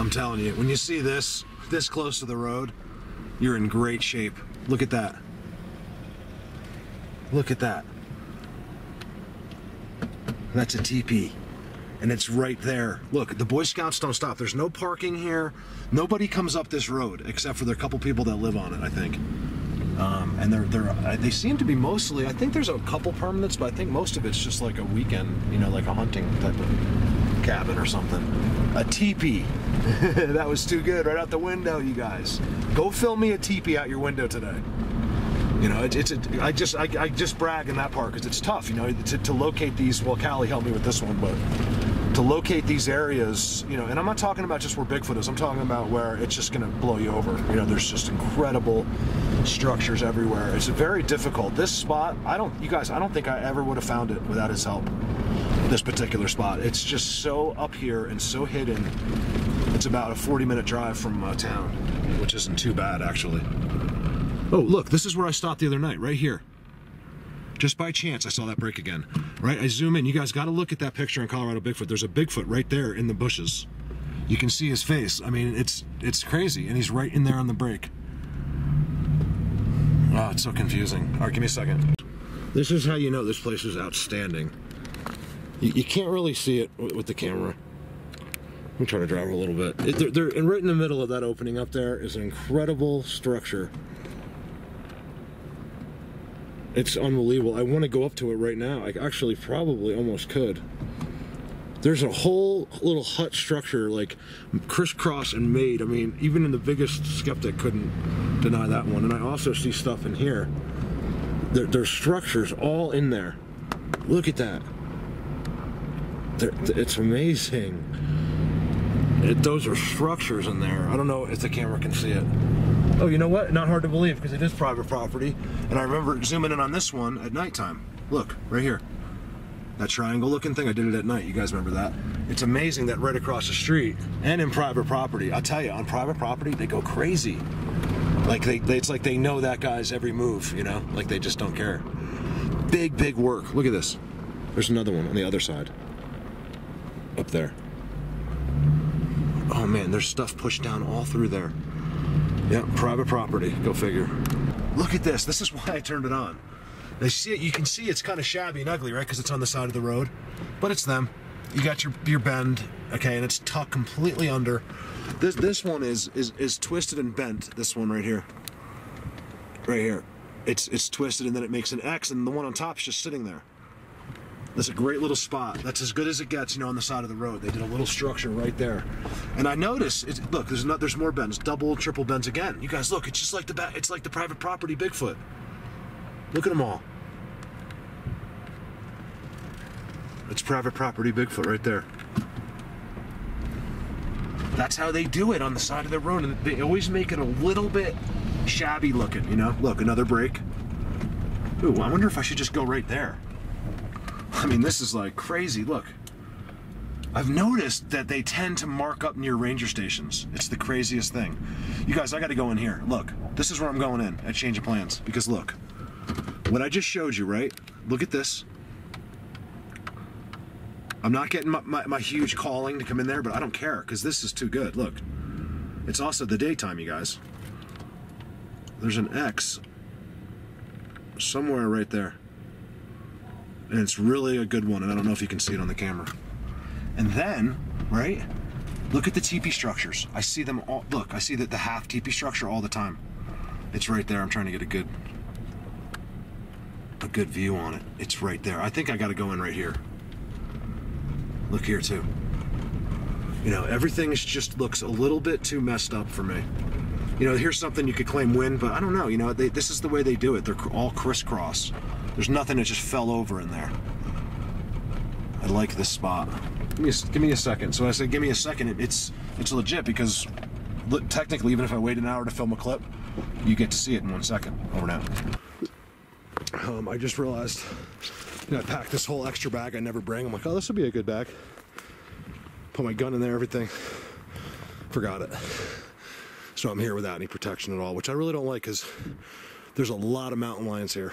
I'm telling you, when you see this close to the road, you're in great shape. Look at that. Look at that. That's a teepee. And it's right there. Look, the Boy Scouts don't stop. There's no parking here. Nobody comes up this road except for the couple people that live on it, I think. And they seem to be mostly, I think there's a couple permanents, but I think most of it's just like a weekend, you know, like a hunting type of cabin or something. A teepee. That was too good, right out the window, you guys. Go film me a teepee out your window today. You know, I just brag in that part because it's tough, you know, to locate these. Well, Cali helped me with this one, but to locate these areas, you know, and I'm not talking about just where Bigfoot is. I'm talking about where it's just going to blow you over. You know, there's just incredible structures everywhere. It's very difficult. This spot, I don't think I ever would have found it without his help. This particular spot, it's just so up here and so hidden. It's about a 40-minute drive from town, which isn't too bad actually. Oh, look, this is where I stopped the other night, right here. Just by chance, I saw that break again. Right, I zoom in. You guys got to look at that picture in Colorado Bigfoot. There's a Bigfoot right there in the bushes. You can see his face. I mean, it's crazy, and he's right in there on the break. Oh, it's so confusing. All right, give me a second. This is how you know this place is outstanding. You can't really see it with the camera. I'm trying to drive a little bit. And right in the middle of that opening up there is an incredible structure. It's unbelievable. I want to go up to it right now. I actually probably almost could. There's a whole little hut structure, like crisscross and made. I mean, even the biggest skeptic couldn't deny that one. And I also see stuff in here. There's structures all in there. Look at that. It's amazing. Those are structures in there. I don't know if the camera can see it. Oh, you know what? Not hard to believe because it is private property. And I remember zooming in on this one at nighttime. Look, right here. That triangle looking thing, I did it at night. You guys remember that? It's amazing that right across the street and in private property, I'll tell you, on private property, they go crazy. Like it's like they know that guy's every move, you know? Like they just don't care. Big, big work. Look at this. There's another one on the other side. Up there. Oh man, there's stuff pushed down all through there. Yeah, private property, go figure. Look at this, this is why I turned it on. They see it, you can see it's kind of shabby and ugly, right? Because it's on the side of the road, but it's them. You got your bend, okay, and it's tucked completely under. This one is twisted and bent, this one right here. Right here. It's twisted and then it makes an X and the one on top is just sitting there. That's a great little spot. That's as good as it gets, you know, on the side of the road. They did a little structure right there. And I noticed, look, there's more bends, double, triple bends again. You guys look, it's just like it's like the private property Bigfoot. Look at them all. It's private property Bigfoot right there. That's how they do it on the side of the road, and they always make it a little bit shabby looking, you know? Look, another break. Ooh, I wonder if I should just go right there. I mean, this is like crazy. Look, I've noticed that they tend to mark up near ranger stations. It's the craziest thing. You guys, I got to go in here. Look, this is where I'm going in at Change of Plans. Because look, what I just showed you, right? Look at this. I'm not getting my huge calling to come in there, but I don't care because this is too good. Look, it's also the daytime, you guys. There's an X somewhere right there. And it's really a good one, and I don't know if you can see it on the camera. And then, right, look at the teepee structures. I see them all. Look, I see the half teepee structure all the time. It's right there. I'm trying to get a good view on it. It's right there. I think I got to go in right here. Look here too. You know, everything just looks a little bit too messed up for me. You know, here's something you could claim win, but I don't know. You know, this is the way they do it. They're all crisscross. There's nothing that just fell over in there. I like this spot. Give me a second. So when I say give me a second, it's legit because technically, even if I wait an hour to film a clip, you get to see it in 1 second. Over now. I just realized, you know, I packed this whole extra bag I never bring. I'm like, oh, this would be a good bag. Put my gun in there, everything. Forgot it. So I'm here without any protection at all, which I really don't like because there's a lot of mountain lions here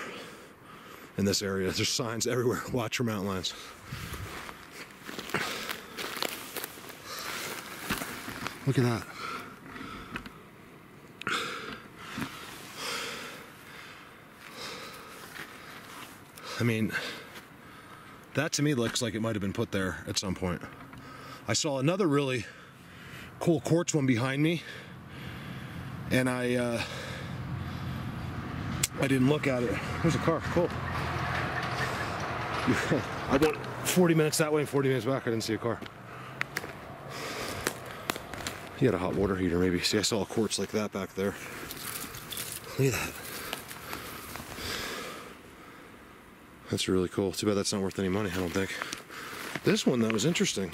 in this area. There's signs everywhere. Watch for mountain lions. Look at that. I mean, that to me looks like it might have been put there at some point. I saw another really cool quartz one behind me, and I didn't look at it. There's a car, cool. I went 40 minutes that way and 40 minutes back, I didn't see a car. He had a hot water heater maybe. See, I saw a quartz like that back there. Look at that. That's really cool. Too bad that's not worth any money, I don't think. This one, that was interesting.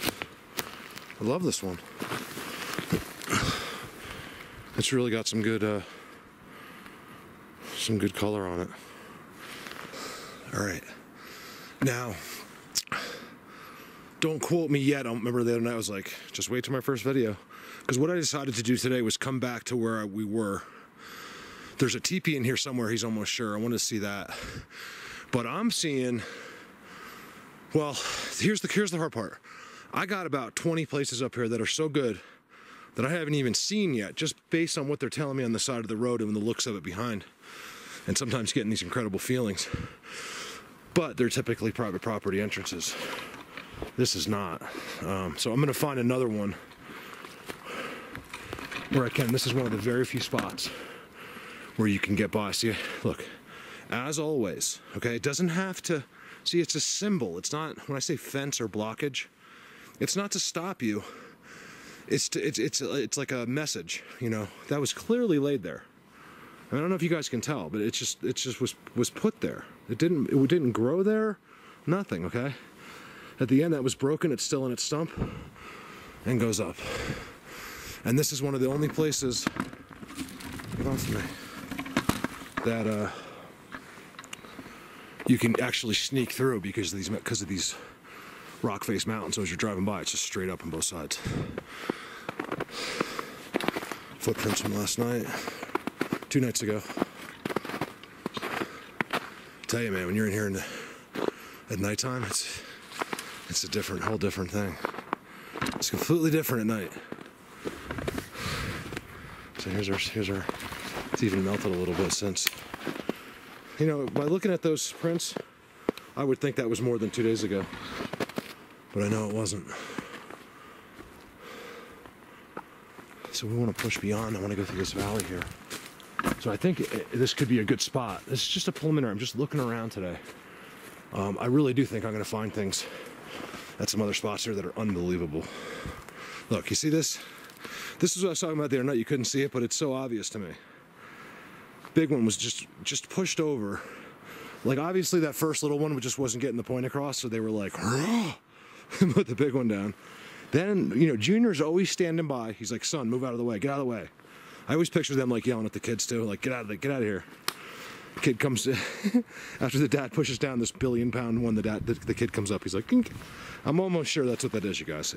I love this one. It's really got some good color on it. All right. Now, don't quote me yet. I remember the other night I was like, just wait till my first video. Because what I decided to do today was come back to where we were. There's a teepee in here somewhere, he's almost sure. I want to see that. But I'm seeing, well, here's the hard part. I got about 20 places up here that are so good that I haven't even seen yet, just based on what they're telling me on the side of the road and the looks of it behind. And sometimes getting these incredible feelings. But they're typically private property entrances. This is not. So I'm gonna find another one where I can. This is one of the very few spots where you can get by. See, look, as always, okay, it doesn't have to, see, it's a symbol. It's not, when I say fence or blockage, it's not to stop you. It's like a message, you know, that was clearly laid there. I don't know if you guys can tell, but it just was put there. It didn't grow there, nothing, okay? At the end that was broken, it's still in its stump and goes up. And this is one of the only places, get off me, that you can actually sneak through because of these rock face mountains. So as you're driving by, it's just straight up on both sides. Footprints from last night, 2 nights ago. Tell you, man, when you're in here at nighttime, it's a whole different thing. It's completely different at night. So here's our. It's even melted a little bit since. You know, by looking at those prints, I would think that was more than 2 days ago, but I know it wasn't. So we want to push beyond. I want to go through this valley here. So I think this could be a good spot. This is just a preliminary. I'm just looking around today. I really do think I'm going to find things at some other spots here that are unbelievable. Look, you see this? This is what I was talking about the other night. You couldn't see it, but it's so obvious to me. Big one was just pushed over. Like, obviously that first little one just wasn't getting the point across, so they were like, put the big one down. Then, you know, Junior's always standing by. He's like, son, move out of the way, get out of the way. I always picture them like yelling at the kids too, like, get out of here. Kid comes after the dad pushes down this billion-pound one. The kid comes up. He's like, Kink. I'm almost sure that's what that is, you guys.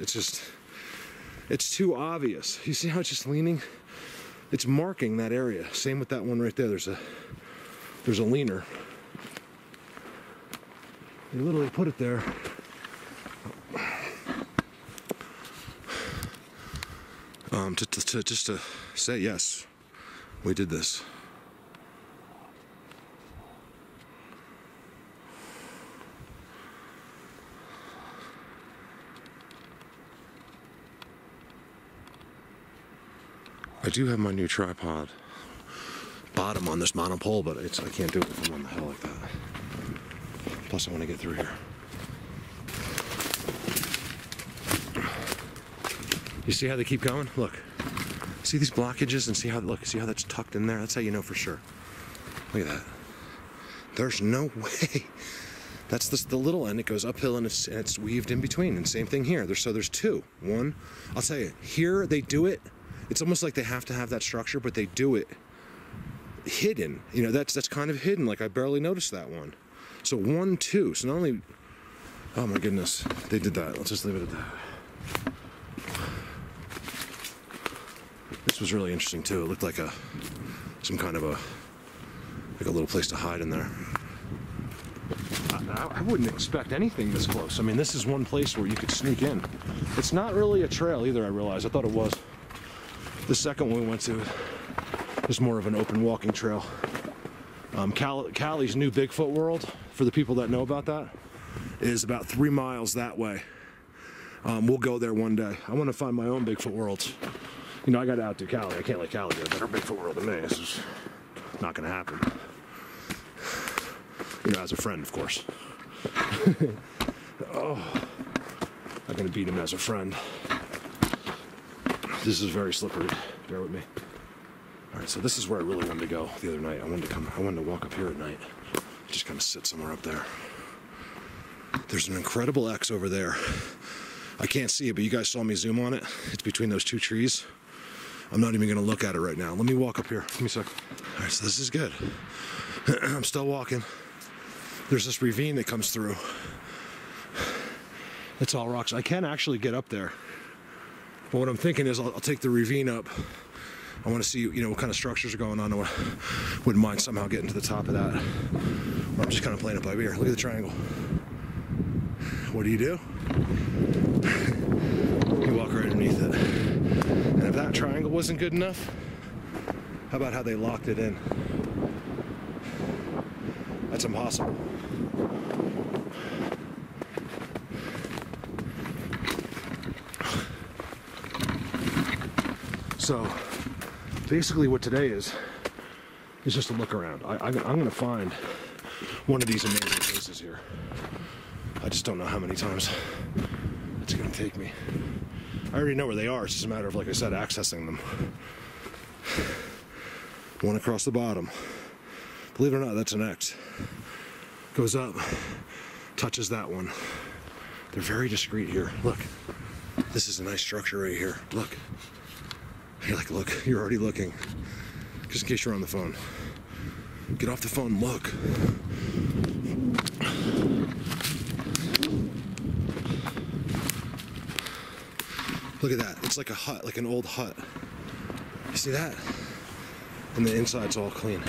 It's too obvious. You see how it's just leaning? It's marking that area. Same with that one right there. There's a leaner. They literally put it there. Just to say, yes, we did this. I do have my new tripod bottom on this monopole, but I can't do it if I'm on the hill like that. Plus I want to get through here. You see how they keep going? Look. See these blockages and see how that's tucked in there? That's how you know for sure. Look at that. There's no way. That's the little end. It goes uphill and it's weaved in between. And same thing here. So there's two. One, I'll tell you, here they do it. It's almost like they have to have that structure, but they do it hidden. You know, that's kind of hidden. Like I barely noticed that one. So 1, 2. So not only, oh my goodness, they did that. Let's just leave it at that. This was really interesting too. It looked like some kind of a little place to hide in there. I wouldn't expect anything this close. I mean, this is one place where you could sneak in. It's not really a trail either, I realize. I thought it was. The second one we went to is more of an open walking trail. Cali's new Bigfoot world, for the people that know about that, is about 3 miles that way. We'll go there one day. I want to find my own Bigfoot worlds. You know, I got to outdo Cali. I can't let Cali get a better Bigfoot world than me. This is not going to happen. You know, as a friend, of course. Oh, I'm going to beat him as a friend. This is very slippery. Bear with me. All right, so this is where I really wanted to go the other night. I wanted to walk up here at night. Just kind of sit somewhere up there. There's an incredible X over there. I can't see it, but you guys saw me zoom on it. It's between those 2 trees. I'm not even going to look at it right now. Let me walk up here. Give me a sec. All right, so this is good. I'm still walking. There's this ravine that comes through. It's all rocks. I can actually get up there. But what I'm thinking is I'll take the ravine up. I want to see, you know, what kind of structures are going on. I wouldn't mind somehow getting to the top of that. Or I'm just kind of playing it by ear. Look at the triangle. What do? You walk right underneath it. And if that triangle wasn't good enough, how about how they locked it in? That's impossible. So basically what today is just a look around. I'm going to find one of these amazing places here. I just don't know how many times it's going to take me. I already know where they are. It's just a matter of, like I said, accessing them. One across the bottom. Believe it or not, that's an X. Goes up, touches that one. They're very discreet here. Look, this is a nice structure right here. Look. You're like, look, you're already looking. Just in case you're on the phone. Get off the phone, look. Look at that. It's like a hut, like an old hut. You see that? And the inside's all clean.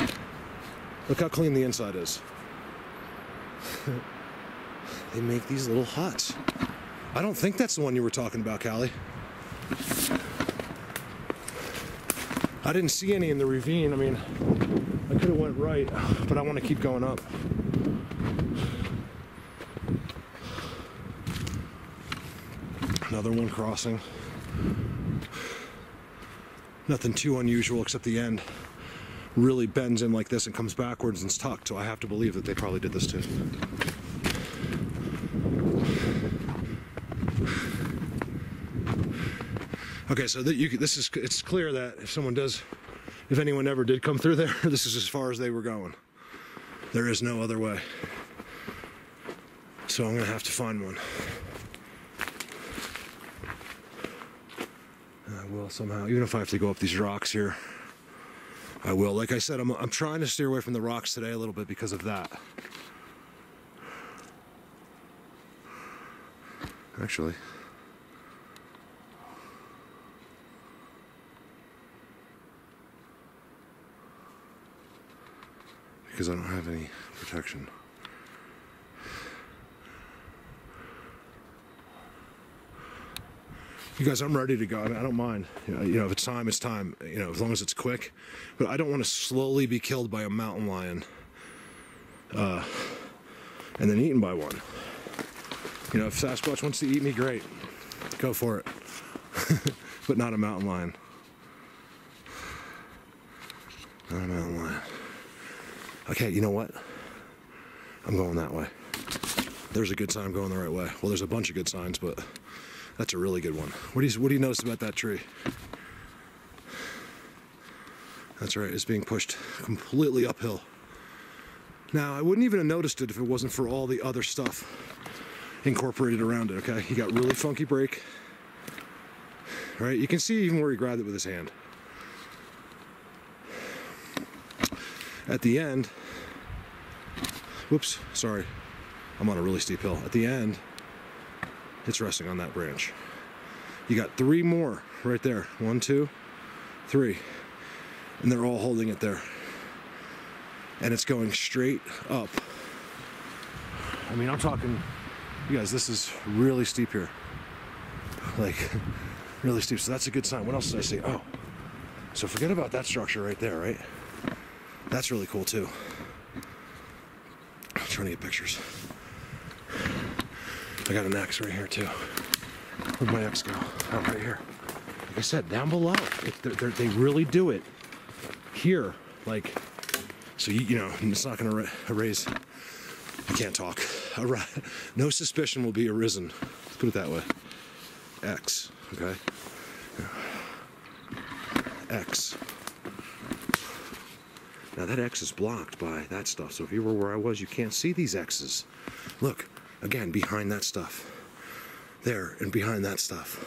Look how clean the inside is. They make these little huts. I don't think that's the one you were talking about, Cali. I didn't see any in the ravine. I mean, I could have went right, but I want to keep going up. Another one crossing. Nothing too unusual except the end really bends in like this and comes backwards and it's tucked, so I have to believe that they probably did this too. Okay, so it's clear that if anyone ever did come through there, this is as far as they were going. There is no other way. So I'm gonna have to find one. And I will somehow, even if I have to go up these rocks here, I will. Like I said, I'm trying to steer away from the rocks today a little bit because of that. Actually. Because I don't have any protection. You guys, I'm ready to go. I mean, I don't mind. You know, if it's time, it's time. You know, as long as it's quick. But I don't want to slowly be killed by a mountain lion, and then eaten by one. You know, if Sasquatch wants to eat me, great. Go for it. But not a mountain lion. Not a mountain lion. Okay, you know what? I'm going that way. There's a good sign I'm going the right way. Well, there's a bunch of good signs, but that's a really good one. What do you notice about that tree? That's right, it's being pushed completely uphill. Now, I wouldn't even have noticed it if it wasn't for all the other stuff incorporated around it, okay? He got really funky break. Right? You can see even where he grabbed it with his hand. At the end, whoops, sorry, I'm on a really steep hill. At the end, it's resting on that branch. You got 3 more right there. 1, 2, 3. And they're all holding it there. And it's going straight up. I mean, I'm talking, you guys, this is really steep here. Like, really steep. So that's a good sign. What else did I see? Oh, So forget about that structure right there, right? That's really cool too. I'm trying to get pictures. I got an X right here too. Where'd my X go? Oh, right here. Like I said, down below. They really do it here. Like, so you know, it's not going to erase. I can't talk. No suspicion will be arisen. Let's put it that way. X. Okay. X. Now that X is blocked by that stuff. So if you were where I was, you can't see these X's. Look, again, behind that stuff. There, and behind that stuff.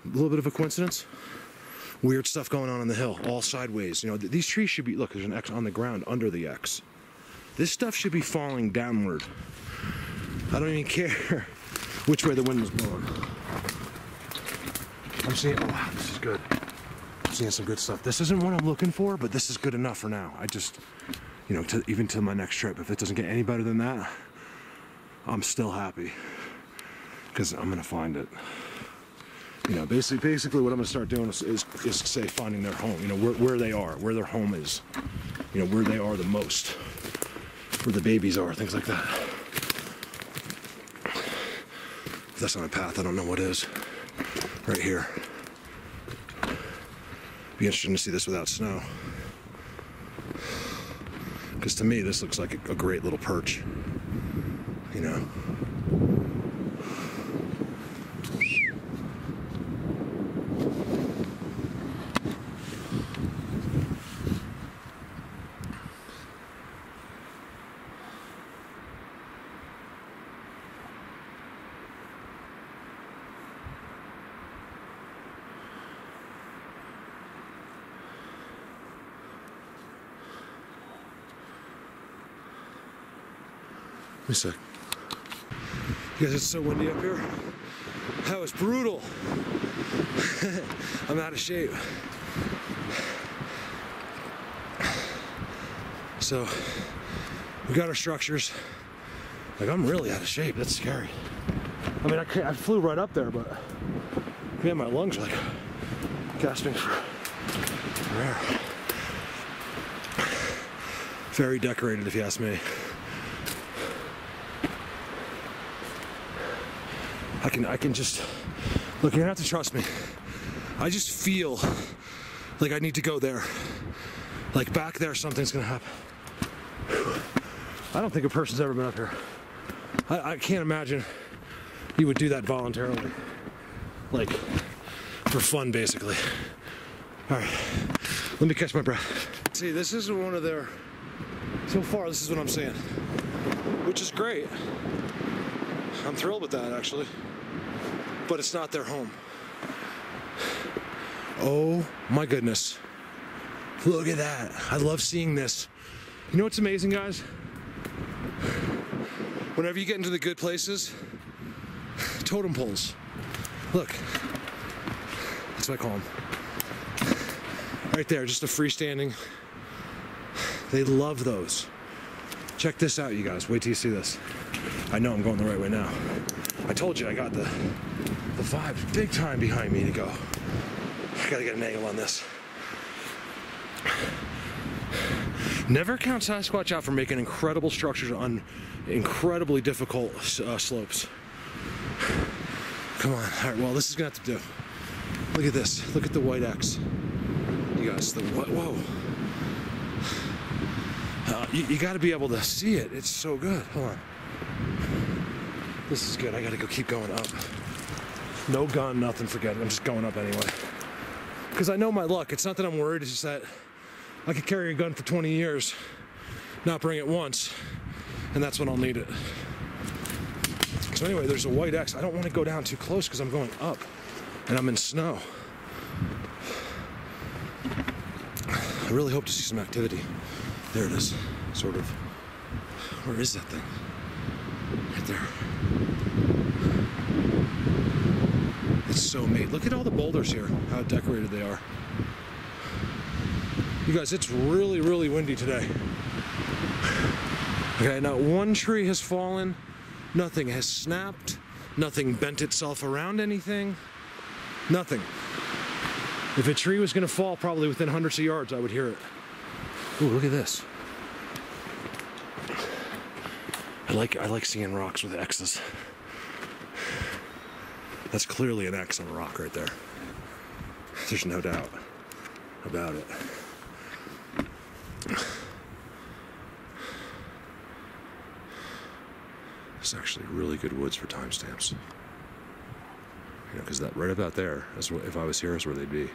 A little bit of a coincidence. Weird stuff going on the hill, all sideways. You know, these trees should be, look, there's an X on the ground under the X. This stuff should be falling downward. I don't even care which way the wind was blowing. I'm seeing, oh wow, this is good. I'm seeing some good stuff. This isn't what I'm looking for, but this is good enough for now. I just, you know, even to my next trip, if it doesn't get any better than that, I'm still happy. Because I'm gonna find it. You know, basically what I'm gonna start doing is say finding their home. You know, where they are, where their home is. You know, where they are the most, where the babies are, things like that. If that's not a path, I don't know what is. Right here. Be interesting to see this without snow. Because to me, this looks like a great little perch. You know. Wait a sec. You guys, it's so windy up here. That was brutal. I'm out of shape. So, we got our structures. Like, I'm really out of shape. That's scary. I mean, I flew right up there, but man, my lungs are like gasping for air. Very decorated, if you ask me. I can just, look, you're gonna have to trust me. I just feel like I need to go there. Like back there, something's gonna happen. I don't think a person's ever been up here. I can't imagine you would do that voluntarily. Like, for fun, basically. All right, let me catch my breath. See, this isn't one of their, so far, this is what I'm seeing, which is great. I'm thrilled with that, actually. But it's not their home. Oh my goodness. Look at that. I love seeing this. You know what's amazing, guys? Whenever you get into the good places, totem poles. Look. That's what I call them. Right there, just a freestanding. They love those. Check this out, you guys. Wait till you see this. I know I'm going the right way now. I told you I got the vibes big time behind me to go. I gotta get an angle on this. Never count Sasquatch out for making incredible structures on incredibly difficult slopes. Come on. All right, well, this is gonna have to do. Look at this. Look at the white X. You guys, the what? Whoa. You gotta be able to see it. It's so good. Hold on. This is good. I gotta go keep going up. No gun, nothing, forget it. I'm just going up anyway. Because I know my luck. It's not that I'm worried, it's just that I could carry a gun for 20 years, not bring it once, and that's when I'll need it. So anyway, there's a white X. I don't want to go down too close because I'm going up, and I'm in snow. I really hope to see some activity. There it is, sort of. Where is that thing? Right there. It's so made. Look at all the boulders here, how decorated they are. You guys, it's really, really windy today. Okay, not one tree has fallen, nothing has snapped, nothing bent itself around anything, nothing. If a tree was gonna fall probably within hundreds of yards, I would hear it. Ooh, look at this. I like seeing rocks with X's. That's clearly an X on a rock right there. There's no doubt about it. It's actually really good woods for timestamps. You know, because that right about there, is what, if I was here, is where they'd be.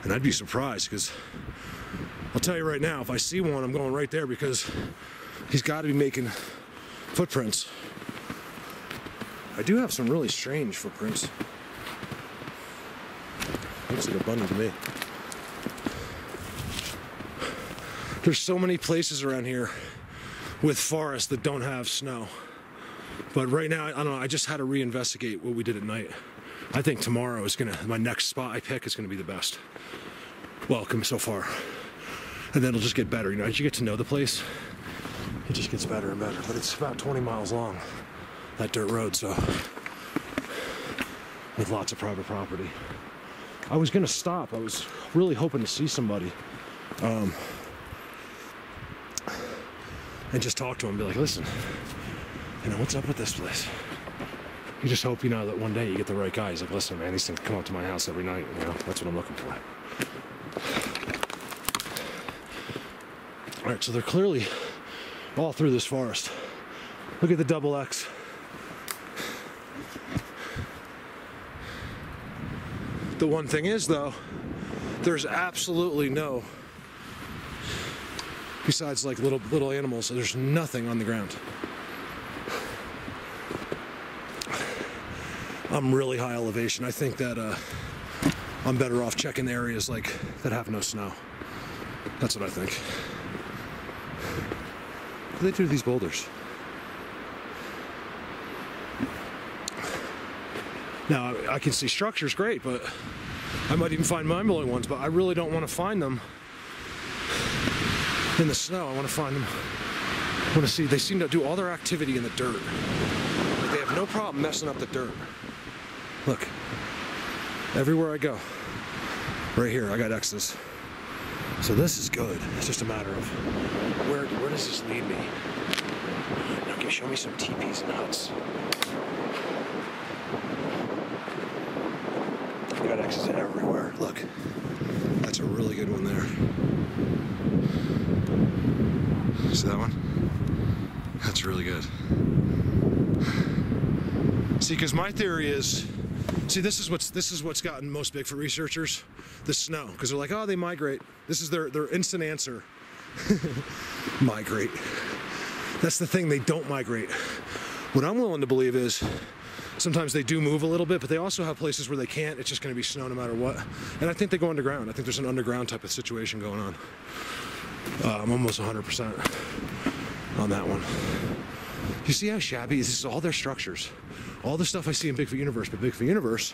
And I'd be surprised, because I'll tell you right now, if I see one, I'm going right there, because he's got to be making footprints. I do have some really strange footprints. Looks like a bunny to me. There's so many places around here with forests that don't have snow. But right now, I don't know, I just had to reinvestigate what we did at night. I think tomorrow is my next spot I pick is gonna be the best. Welcome so far. And then it'll just get better, you know, as you get to know the place, it just gets better and better. But it's about 20 miles long, that dirt road, so, with lots of private property. I was gonna stop, I was really hoping to see somebody. And just talk to him, be like, listen, you know, what's up with this place? You just hope, you know, that one day you get the right guy. He's like, listen, man, these things come up to my house every night, you know, that's what I'm looking for. All right, so they're clearly all through this forest. Look at the double X. The one thing is, though, there's absolutely no, besides like little animals, there's nothing on the ground. I'm really high elevation. I think that I'm better off checking areas like that have no snow. That's what I think. What do they do to these boulders? Now, I can see structures, great, but I might even find mind-blowing ones, but I really don't want to find them in the snow. I want to find them, I want to see, they seem to do all their activity in the dirt. Like, they have no problem messing up the dirt. Look, everywhere I go, right here, I got X's. So this is good. It's just a matter of where does this lead me? Okay, show me some teepees and huts. I got X's everywhere. Look, that's a really good one there. See that one? That's really good. See, because my theory is, see, this is what's gotten most Bigfoot researchers, the snow, because they're like, oh, they migrate. This is their instant answer. Migrate. That's the thing, they don't migrate. What I'm willing to believe is sometimes they do move a little bit, but they also have places where they can't. It's just going to be snow no matter what. And I think they go underground. I think there's an underground type of situation going on. I'm almost 100% on that one. You see how shabby this is? All their structures, all the stuff I see in Bigfoot Universe, but Bigfoot Universe,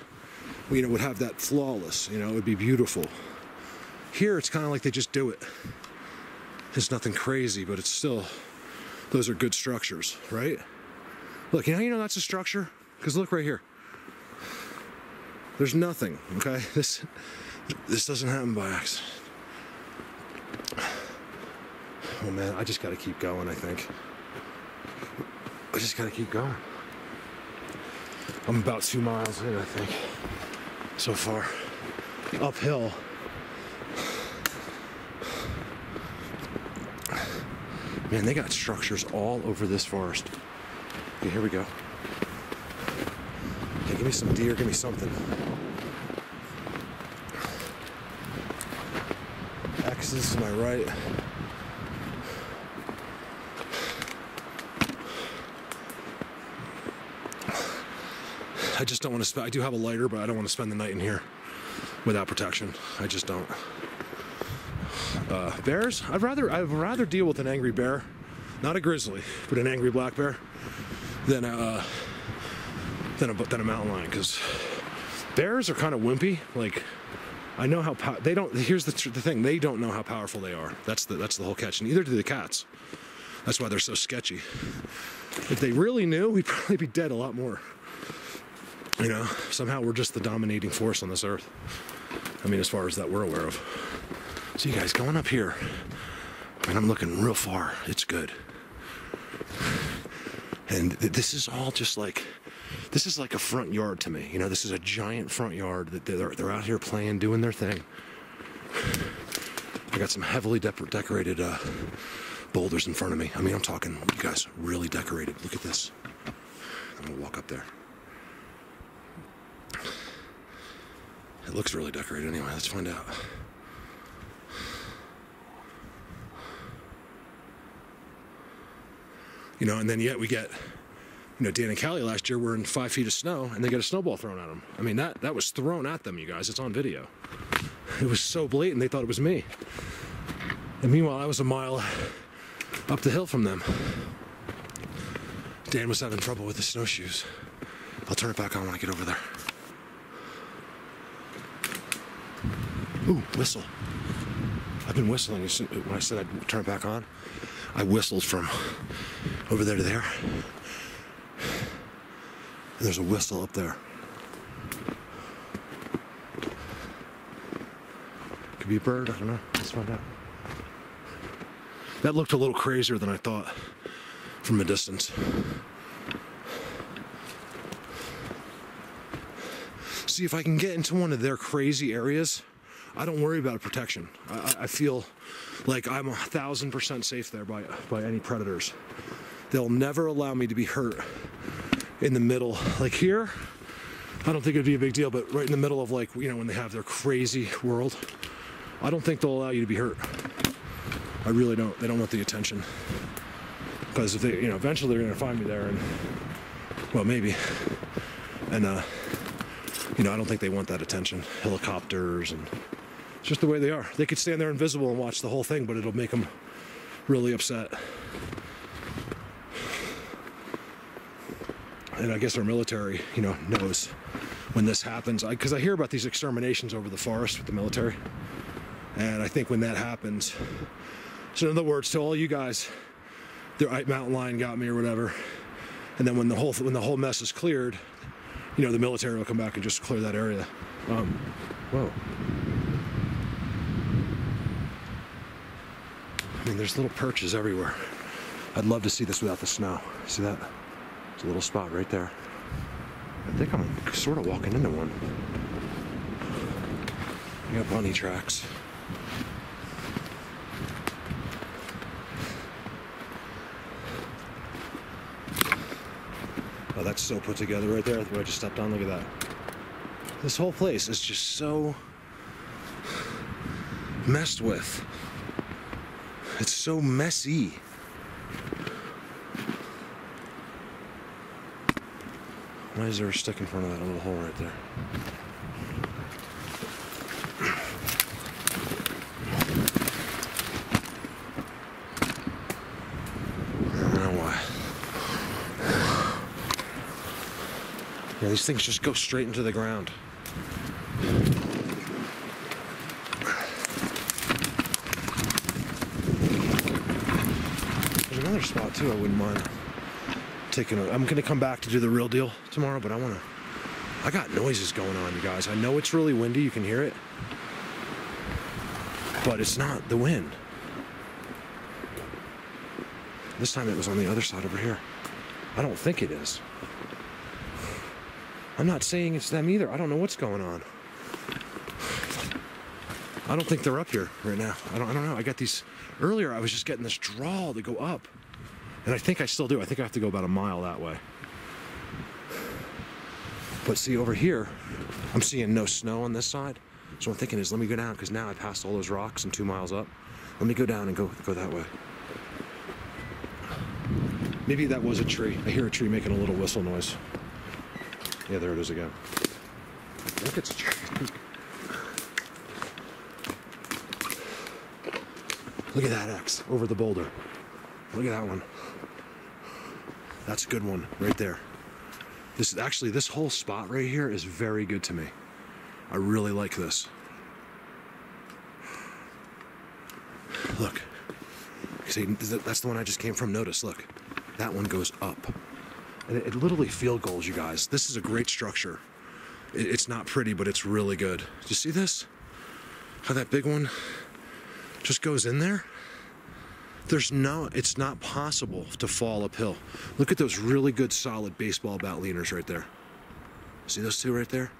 you know, would have that flawless. You know, it would be beautiful. Here, it's kind of like they just do it. It's nothing crazy, but it's still, those are good structures, right? Look, you know that's a structure? Because look right here. There's nothing, okay? This doesn't happen by accident. Oh man, I just gotta keep going, I think. I just gotta keep going. I'm about 2 miles in, I think, so far. Uphill. Man, they got structures all over this forest. Okay, here we go. Okay, give me some deer, give me something. X's to my right. I just don't want to I do have a lighter, but I don't want to spend the night in here without protection. I just don't. Bears? I'd rather deal with an angry bear, not a grizzly, but an angry black bear, than a mountain lion. Because bears are kind of wimpy. Like, I know how they don't. Here's the thing: they don't know how powerful they are. That's the whole catch. And neither do the cats. That's why they're so sketchy. If they really knew, we'd probably be dead a lot more. You know, somehow we're just the dominating force on this earth. I mean, as far as that we're aware of. So you guys, going up here, and I'm looking real far. It's good. And this is all just like, this is like a front yard to me. You know, this is a giant front yard that they're out here playing, doing their thing. I got some heavily decorated boulders in front of me. I mean, I'm talking, you guys, really decorated. Look at this. I'm gonna walk up there. It looks really decorated anyway. Let's find out. You know, and then yet we get, you know, Dan and Cali last year were in 5 feet of snow and they got a snowball thrown at them. I mean, that was thrown at them, you guys. It's on video. It was so blatant, they thought it was me. And meanwhile, I was a mile up the hill from them. Dan was having trouble with his snowshoes. I'll turn it back on when I get over there. Ooh, whistle. I've been whistling when I said I'd turn it back on. I whistled from over there to there. And there's a whistle up there. Could be a bird, I don't know. Let's find out. That looked a little crazier than I thought from a distance. See, if I can get into one of their crazy areas, I don't worry about protection. I feel like I'm 1,000% safe there by any predators. They'll never allow me to be hurt in the middle. Like here, I don't think it'd be a big deal, but right in the middle of, like, you know, when they have their crazy world, I don't think they'll allow you to be hurt. I really don't. They don't want the attention. Because if they, you know, eventually they're gonna find me there, and, well, maybe. And, you know, I don't think they want that attention. Helicopters, and it's just the way they are. They could stand there invisible and watch the whole thing, but it'll make them really upset. And I guess our military, you know, knows when this happens. Because I hear about these exterminations over the forest with the military. And I think when that happens, so in other words, to all you guys, the mountain lion got me or whatever, and then when the whole mess is cleared, you know, the military will come back and just clear that area. Whoa. I mean, there's little perches everywhere. I'd love to see this without the snow. See that? There's a little spot right there. I think I'm sort of walking into one. We got bunny tracks. Oh, that's so put together right there. Where I just stepped on, look at that. This whole place is just so messed with. It's so messy. Why is there a stick in front of that little hole right there? I don't know why. Yeah, these things just go straight into the ground. There's another spot too I wouldn't mind taking I'm gonna come back to do the real deal tomorrow, but I got noises going on, you guys. I know it's really windy, you can hear it, but it's not the wind. This time it was on the other side over here. I don't think it is. I'm not saying it's them either. I don't know what's going on. I don't think they're up here right now. I don't know. I got these earlier. I was just getting this drawl to go up, and I think I still do. I think I have to go about a mile that way. But see, over here, I'm seeing no snow on this side. So what I'm thinking is, let me go down, because now I passed all those rocks and 2 miles up. Let me go down and go that way. Maybe that was a tree. I hear a tree making a little whistle noise. Yeah, there it is again. I think it's a tree. Look at that X over the boulder. Look at that one. That's a good one right there. This whole spot right here is very good to me. I really like this. Look. See, that's the one I just came from. Notice, look. That one goes up. And it literally field goals, you guys. This is a great structure. It's not pretty, but it's really good. Do you see this? How that big one just goes in there? It's not possible to fall uphill. Look at those really good, solid baseball bat leaners right there. See those two right there?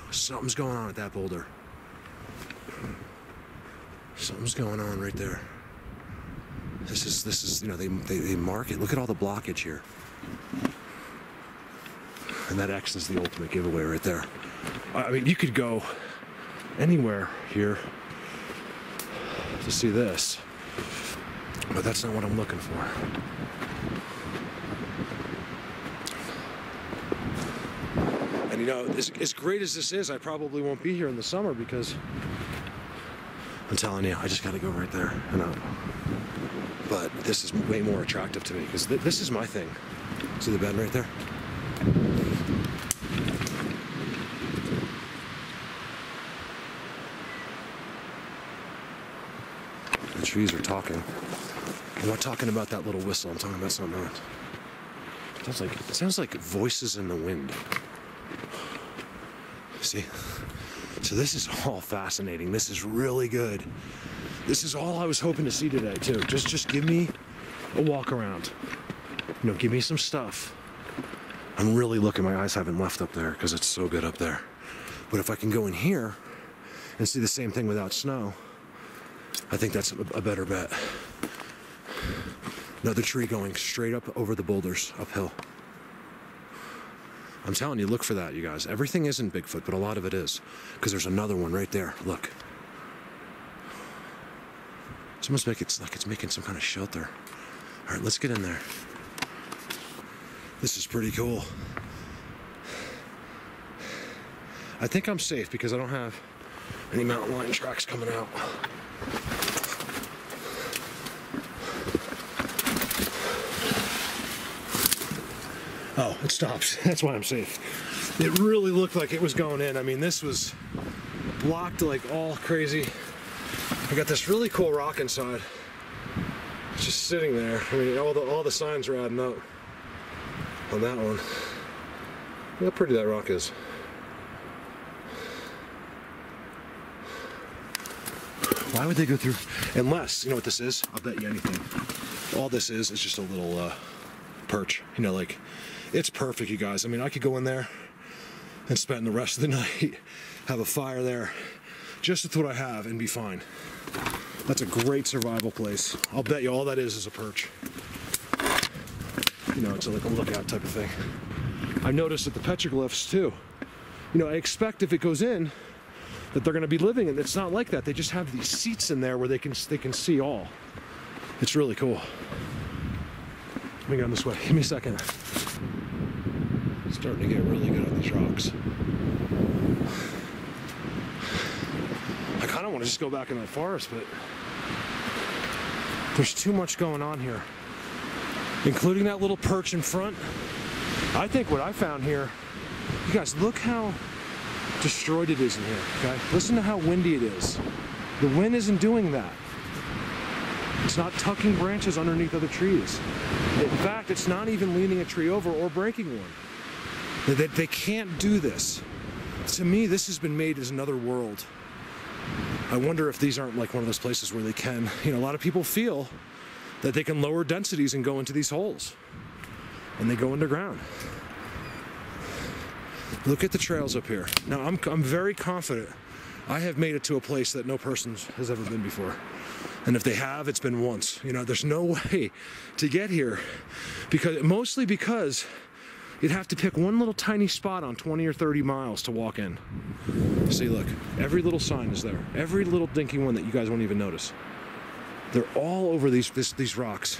Something's going on at that boulder. Something's going on right there. This is, you know, they mark it. Look at all the blockage here. And that X is the ultimate giveaway right there. I mean, you could go anywhere here to see this, but that's not what I'm looking for. And you know, as great as this is, I probably won't be here in the summer because I'm telling you, I just got to go right there and out. But this is way more attractive to me because this is my thing. See the bend right there? The trees are talking. I'm not talking about that little whistle. I'm talking about something else. It sounds like voices in the wind. See? So this is all fascinating. This is really good. This is all I was hoping to see today, too. Just give me a walk around. You know, give me some stuff. I'm really looking. My eyes haven't left up there because it's so good up there. But if I can go in here and see the same thing without snow, I think that's a better bet. Another tree going straight up over the boulders, uphill. I'm telling you, look for that, you guys. Everything isn't Bigfoot, but a lot of it is. Because there's another one right there. Look. It's almost like it's making some kind of shelter. All right, let's get in there. This is pretty cool. I think I'm safe because I don't have any mountain lion tracks coming out. Oh, it stops. That's why I'm safe. It really looked like it was going in. I mean, this was blocked like all crazy. I got this really cool rock inside. It's just sitting there. I mean, all the signs are adding up on that one. Look how pretty that rock is. Why would they go through? Unless, you know what this is? I'll bet you anything. All this is just a little perch. You know, like, it's perfect, you guys. I mean, I could go in there and spend the rest of the night, have a fire there, just with what I have, and be fine. That's a great survival place. I'll bet you all that is a perch. You know, it's like a lookout type of thing. I noticed at the petroglyphs too. You know, I expect if it goes in, that they're going to be living in. It's not like that. They just have these seats in there where they can see all. It's really cool. Let me go this way. Give me a second. It's starting to get really good on these rocks. I kind of want to just go back in that forest, but there's too much going on here, including that little perch in front. I think what I found here, you guys, look how destroyed it is in here, okay? Listen to how windy it is. The wind isn't doing that. It's not tucking branches underneath other trees. In fact, it's not even leaning a tree over or breaking one. They can't do this. To me, this has been made as another world. I wonder if these aren't like one of those places where they can, you know, a lot of people feel that they can lower densities and go into these holes. And they go underground. Look at the trails up here. Now, I'm very confident I have made it to a place that no person has ever been before. And if they have, it's been once. You know, there's no way to get here, mostly because you'd have to pick one little tiny spot on 20 or 30 miles to walk in. See, look, every little sign is there. Every little dinky one that you guys won't even notice. They're all over these rocks.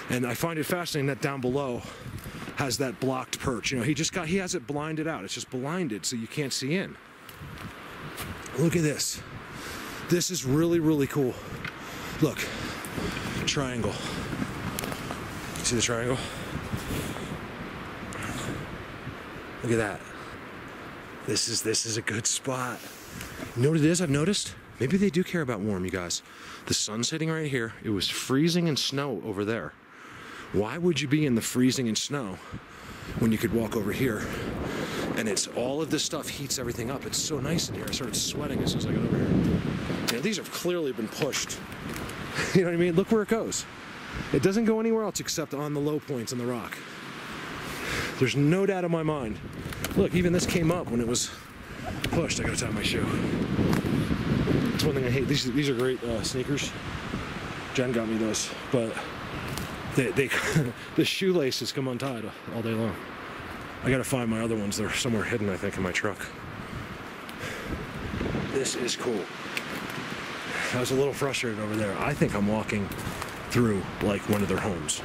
And I find it fascinating that down below has that blocked perch. You know, he has it blinded out. It's just blinded so you can't see in. Look at this. This is really, really cool. Look, triangle. See the triangle? Look at that. This is a good spot. You know what it is I've noticed? Maybe they do care about warm, you guys. The sun's hitting right here. It was freezing and snow over there. Why would you be in the freezing and snow when you could walk over here? And it's all of this stuff heats everything up. It's so nice in here. I started sweating as soon as I got over here. You know, these have clearly been pushed. You know what I mean? Look where it goes. It doesn't go anywhere else except on the low points in the rock. There's no doubt in my mind. Look, even this came up when it was pushed. I gotta tie my shoe. That's one thing I hate. These are great sneakers. Jen got me those, but they the shoelaces come untied all day long. I gotta find my other ones. They're somewhere hidden, I think, in my truck. This is cool. I was a little frustrated over there. I think I'm walking through like one of their homes.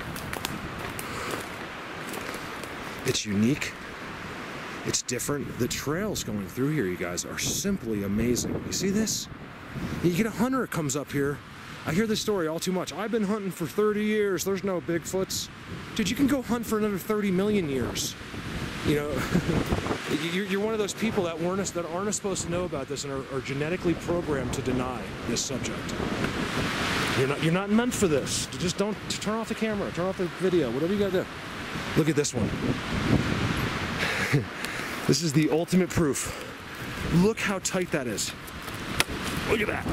It's unique. It's different. The trails going through here, you guys, are simply amazing. You see this? You get a hunter that comes up here. I hear this story all too much. I've been hunting for 30 years. There's no Bigfoots. Dude, you can go hunt for another 30 million years. You know, you're one of those people that aren't supposed to know about this and are genetically programmed to deny this subject. You're not meant for this. Just don't turn off the camera, turn off the video, whatever you gotta do. Look at this one. This is the ultimate proof. Look how tight that is. Look at that.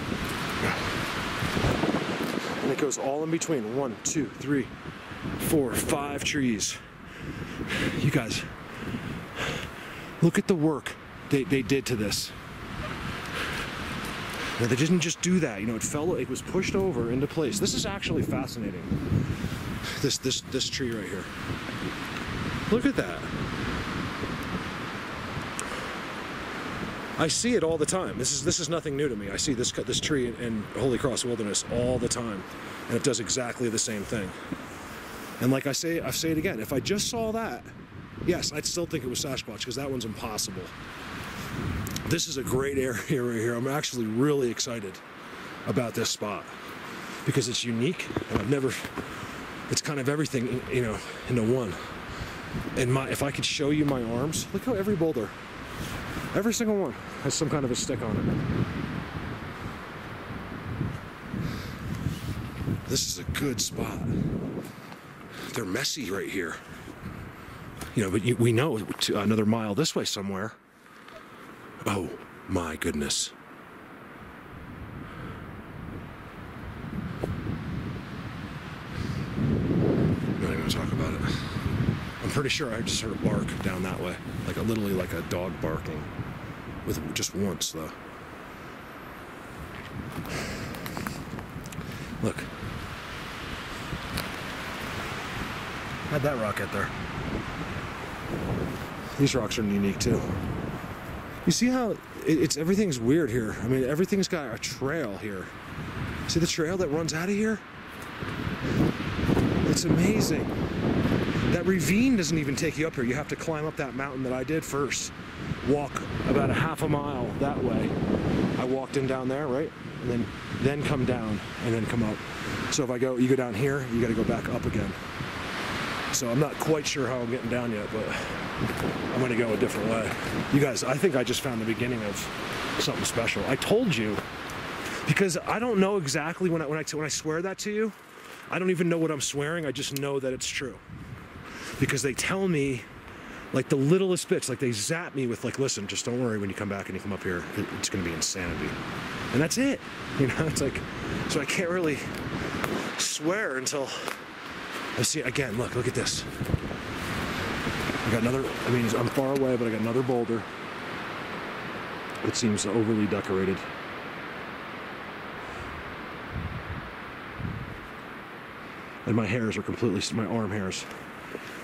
And it goes all in between. 1, 2, 3, 4, 5 trees. You guys, look at the work they did to this. Now, they didn't just do that. You know, it was pushed over into place. This is actually fascinating. This tree right here. Look at that. I see it all the time. This is nothing new to me. I see this tree in Holy Cross Wilderness all the time, and it does exactly the same thing. And like I say it again, if I just saw that, yes, I'd still think it was Sasquatch, because that one's impossible. This is a great area right here. I'm actually really excited about this spot because it's unique, and it's kind of everything, you know, into one. And if I could show you my arms, look how every boulder, every single one has some kind of a stick on it. This is a good spot. They're messy right here. You know, but we know another mile this way somewhere. Oh my goodness. I'm not even gonna talk about it. I'm pretty sure I just heard a bark down that way. Like literally like a dog barking. With just once though. Look. How'd that rock get there? These rocks are unique too. You see how everything's weird here? I mean, everything's got a trail here. See the trail that runs out of here? It's amazing. That ravine doesn't even take you up here. You have to climb up that mountain that I did first. Walk about a half a mile that way. I walked in down there, right? And then come down and then come up. So if you go down here, you got to go back up again. So I'm not quite sure how I'm getting down yet, but I'm going to go a different way. You guys, I think I just found the beginning of something special. I told you, because I don't know exactly when I swear that to you, I don't even know what I'm swearing. I just know that it's true. Because they tell me, like the littlest bits, like they zap me with like, listen, just don't worry when you come back and you come up here, it's going to be insanity. And that's it. You know, it's like, so I can't really swear until I see it again. Look at this. I got another, I mean, I'm far away, but I got another boulder. It seems overly decorated. And my hairs are completely, my arm hairs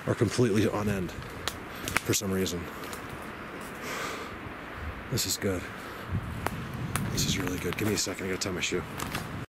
are completely on end for some reason. This is good. This is really good. Give me a second, I gotta tie my shoe.